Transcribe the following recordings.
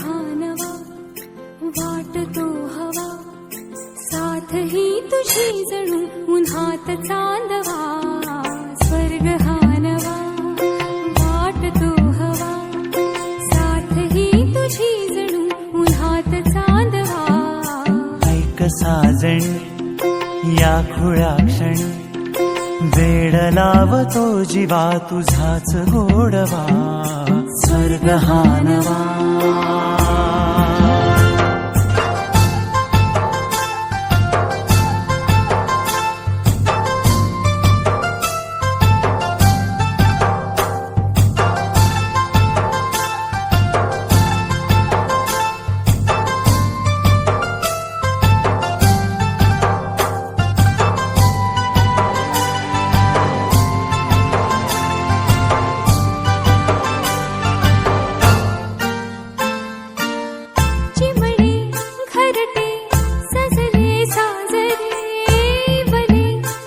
हा नवा वाटतो हवा, साथ ही तुझी जणू उन्हात चांदवा. स्वर्ग हा नवा वाटतो हवा, साथ ही तुझी जणू उन्हात चांदवा. ऐक साजणी या खुळ्या क्षणी, वेड लावतो जीवा तुझाच गोडवा. स्वर्ग हा नवा.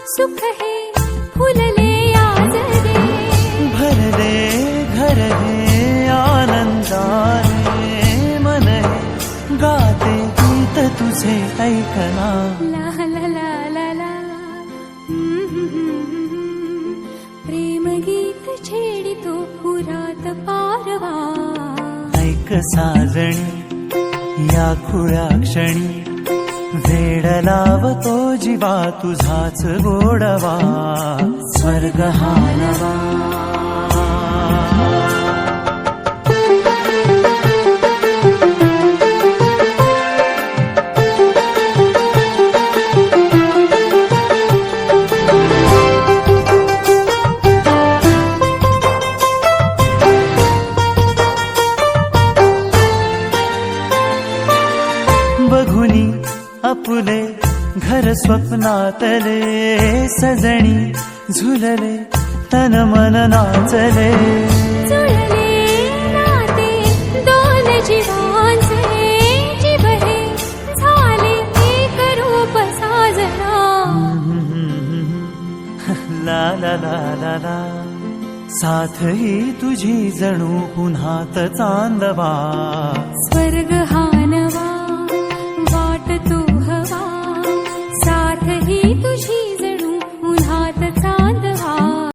सुख है फुलले आजरे, भरले घर हे आनंदाने. मन हे गाते गीत तुझे ऐकना. ला ला ला ला ला. प्रेम गीत छेडितो पुरात पारवा. ऐक साजणी या खुळ्या क्षणी, वेड लावतो जीवा तुझाच गोडवा. स्वर्ग हा नवा. बघुनी आपुले घर स्वप्नातले, सजणी झुलले तन मन नाचले. जुळले नाते दोन जीवांचे, जीव हे झाले एक रूप साजना. ला ला ला ला ला. साथ ही तुझी जणू उन्हात चांदवा. स्वर्ग हा